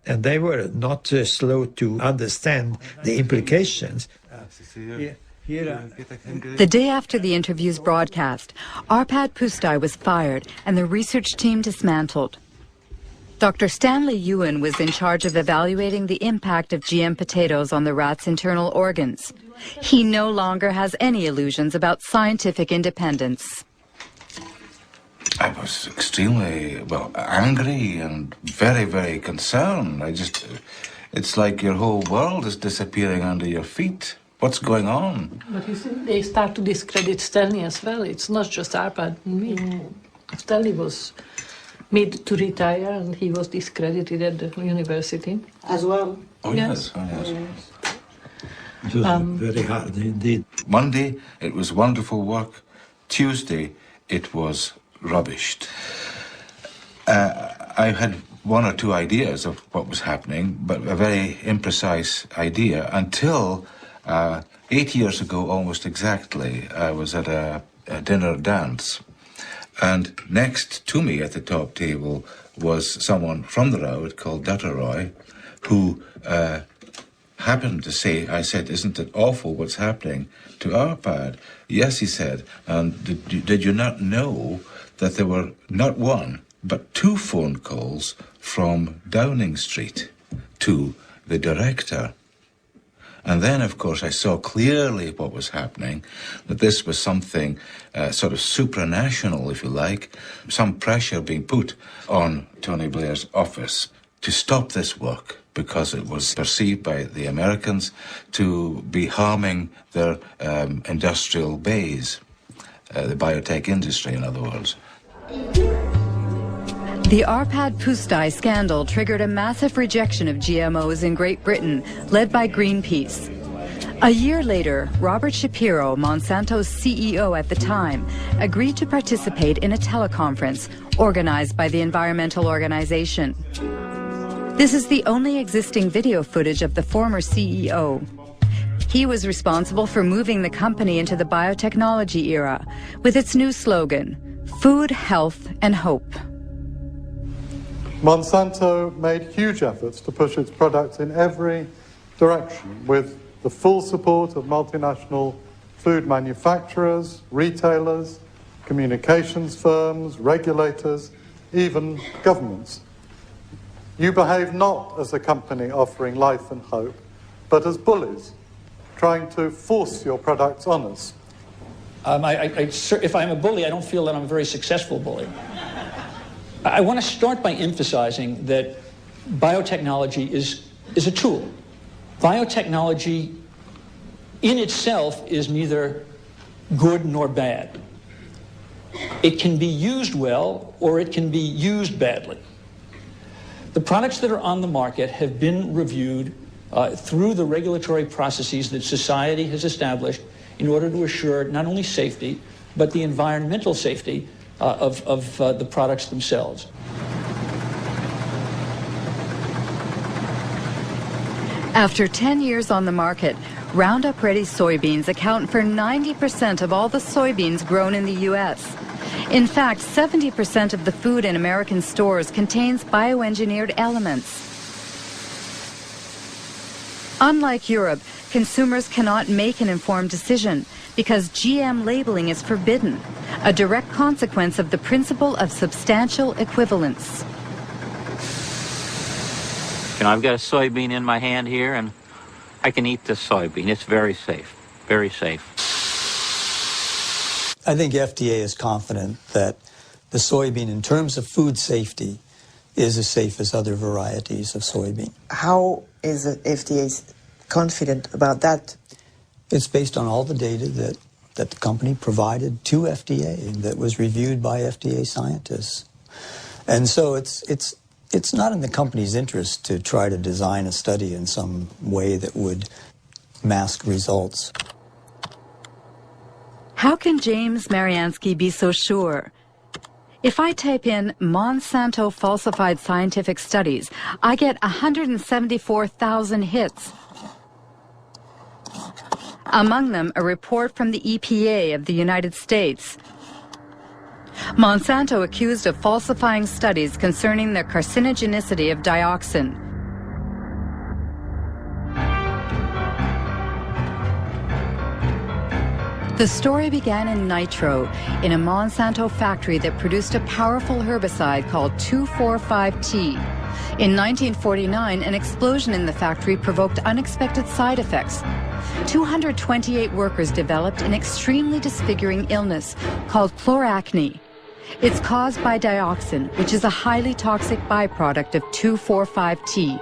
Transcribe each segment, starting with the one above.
And they were not slow to understand the implications. The day after the interview's broadcast, ARPAD Pustai was fired and the research team dismantled. Dr. Stanley Ewan was in charge of evaluating the impact of GM potatoes on the rat's internal organs. He no longer has any illusions about scientific independence. I was extremely, angry and very, very concerned. It's like your whole world is disappearing under your feet. What's going on? But you see, they start to discredit Stanley as well. It's not just Arpad and me. Stanley was made to retire and he was discredited at the university. As well? Oh, yes. Oh, yes. It was very hard indeed. Monday, it was wonderful work. Tuesday, it was rubbished. I had one or two ideas of what was happening, but a very imprecise idea until 8 years ago, almost exactly, I was at a dinner dance. And next to me at the top table was someone from the road called Dutteroy, who happened to say, I said, isn't it awful what's happening to ARPAD? Yes, he said, and did you not know that there were not one, but 2 phone calls from Downing Street to the director? And then, of course, I saw clearly what was happening, that this was something sort of supranational, if you like, some pressure being put on Tony Blair's office to stop this work because it was perceived by the Americans to be harming their industrial base, the biotech industry, in other words. The ARPAD Pustai scandal triggered a massive rejection of GMOs in Great Britain, led by Greenpeace. A year later, Robert Shapiro, Monsanto's CEO at the time, agreed to participate in a teleconference organized by the environmental organization. This is the only existing video footage of the former CEO. He was responsible for moving the company into the biotechnology era with its new slogan, Food, Health, and Hope. Monsanto made huge efforts to push its products in every direction with the full support of multinational food manufacturers, retailers, communications firms, regulators, even governments. You behave not as a company offering life and hope, but as bullies, trying to force your products on us. If I'm a bully, I don't feel that I'm a very successful bully. I want to start by emphasizing that biotechnology is a tool. Biotechnology in itself is neither good nor bad. It can be used well or it can be used badly. The products that are on the market have been reviewed through the regulatory processes that society has established in order to assure not only safety, but the environmental safety of the products themselves. After 10 years on the market, Roundup Ready soybeans account for 90% of all the soybeans grown in the U.S. In fact, 70% of the food in American stores contains bioengineered elements. Unlike Europe, consumers cannot make an informed decision because GM labeling is forbidden, a direct consequence of the principle of substantial equivalence. You know, I've got a soybean in my hand here, and I can eat this soybean. It's very safe, very safe. I think FDA is confident that the soybean, in terms of food safety, is as safe as other varieties of soybean. How is the FDA confident about that? It's based on all the data that the company provided to FDA that was reviewed by FDA scientists. And so it's not in the company's interest to try to design a study in some way that would mask results. How can James Mariansky be so sure? If I type in Monsanto falsified scientific studies, I get 174,000 hits. Among them, a report from the EPA of the United States. Monsanto accused of falsifying studies concerning the carcinogenicity of dioxin. The story began in Nitro, in a Monsanto factory that produced a powerful herbicide called 2,4,5-T. In 1949, an explosion in the factory provoked unexpected side effects. 228 workers developed an extremely disfiguring illness called chloracne. It's caused by dioxin, which is a highly toxic byproduct of 2,4,5-T.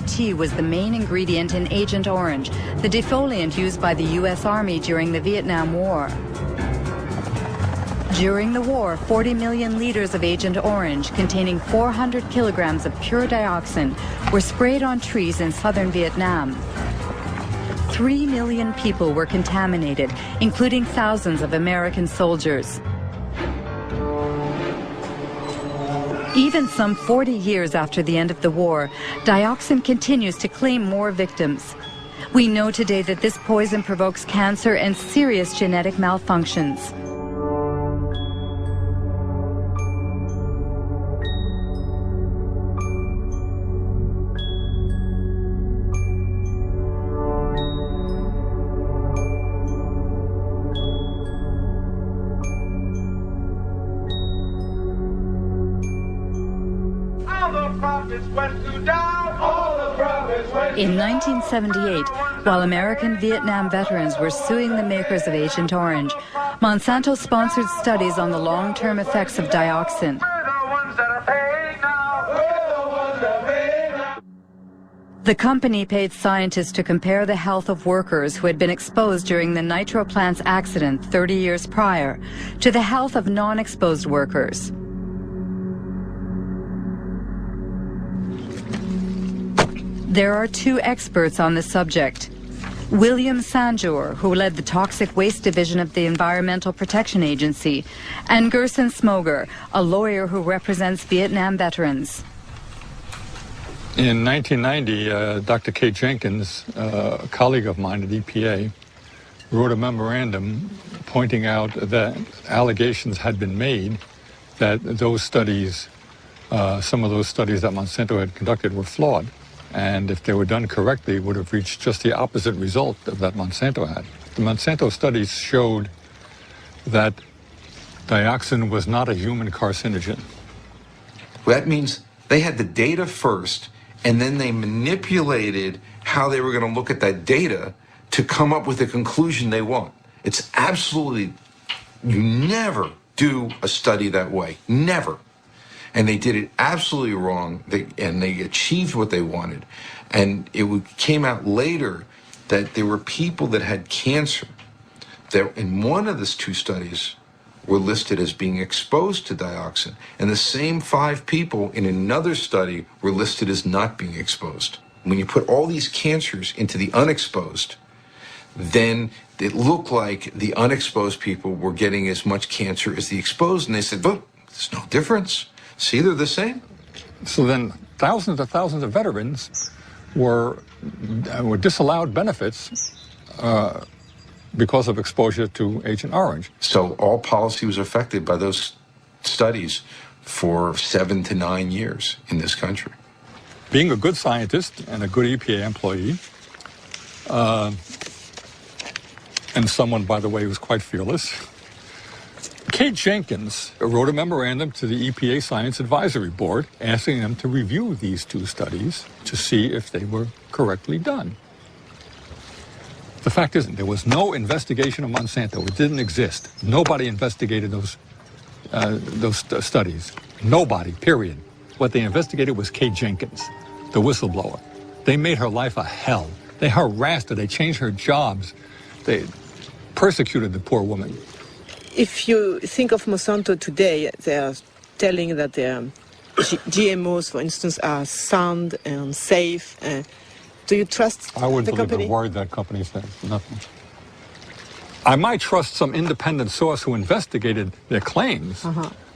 T was the main ingredient in Agent Orange, the defoliant used by the U.S. Army during the Vietnam War. During the war, 40 million liters of Agent Orange, containing 400 kilograms of pure dioxin, were sprayed on trees in southern Vietnam. 3 million people were contaminated, including thousands of American soldiers. Even some 40 years after the end of the war, dioxin continues to claim more victims. We know today that this poison provokes cancer and serious genetic malfunctions. In 1978, while American Vietnam veterans were suing the makers of Agent Orange, Monsanto sponsored studies on the long-term effects of dioxin. The company paid scientists to compare the health of workers who had been exposed during the nitro plant's accident 30 years prior to the health of non-exposed workers. There are two experts on the subject. William Sanjour, who led the Toxic Waste Division of the Environmental Protection Agency, and Gerson Smoger, a lawyer who represents Vietnam veterans. In 1990, Dr. Kate Jenkins, a colleague of mine at EPA, wrote a memorandum pointing out that allegations had been made that those studies, some of those studies that Monsanto had conducted were flawed. And if they were done correctly, would have reached just the opposite result of that Monsanto had. The Monsanto studies showed that dioxin was not a human carcinogen. Well, that means they had the data first, and then they manipulated how they were going to look at that data to come up with the conclusion they want. It's absolutely, you never do a study that way, never. And they did it absolutely wrong, and they achieved what they wanted. And it came out later that there were people that had cancer that in one of these two studies were listed as being exposed to dioxin, and the same 5 people in another study were listed as not being exposed. When you put all these cancers into the unexposed, then it looked like the unexposed people were getting as much cancer as the exposed, and they said, "Look, there's no difference. See, they're the same." So then thousands of veterans were disallowed benefits because of exposure to Agent Orange. So all policy was affected by those studies for 7 to 9 years in this country. Being a good scientist and a good EPA employee, and someone, by the way, who's quite fearless, Kate Jenkins wrote a memorandum to the EPA Science Advisory Board asking them to review these two studies to see if they were correctly done. The fact is, there was no investigation of Monsanto. It didn't exist. Nobody investigated those studies. Nobody, period. What they investigated was Kate Jenkins, the whistleblower. They made her life a hell. They harassed her. They changed her jobs. They persecuted the poor woman. If you think of Monsanto today, they are telling that their GMOs, for instance, are sound and safe. Do you trust I wouldn't the believe company? a word that company says, nothing. I might trust some independent source who investigated their claims,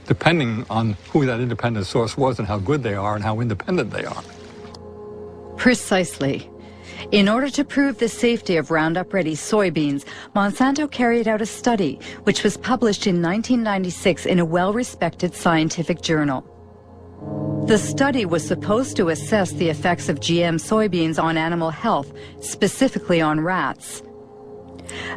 depending on who that independent source was and how good they are and how independent they are. Precisely. In order to prove the safety of Roundup-Ready soybeans, Monsanto carried out a study which was published in 1996 in a well-respected scientific journal. The study was supposed to assess the effects of GM soybeans on animal health, specifically on rats.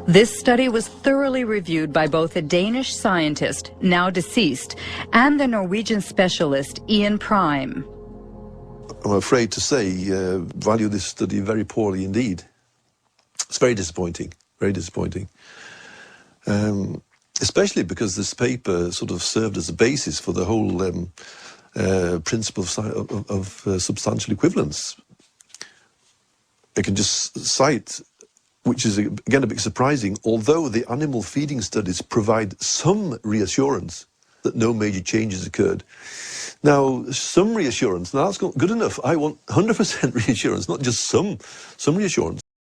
This study was thoroughly reviewed by both a Danish scientist, now deceased, and the Norwegian specialist Ian Prime. I'm afraid to say, value this study very poorly indeed. It's very disappointing, very disappointing. Especially because this paper sort of served as a basis for the whole principle of substantial equivalence. I can just cite, which is again a bit surprising, although the animal feeding studies provide some reassurance that no major changes occurred. Now, some reassurance, now that's good enough. I want 100% reassurance, not just some reassurance.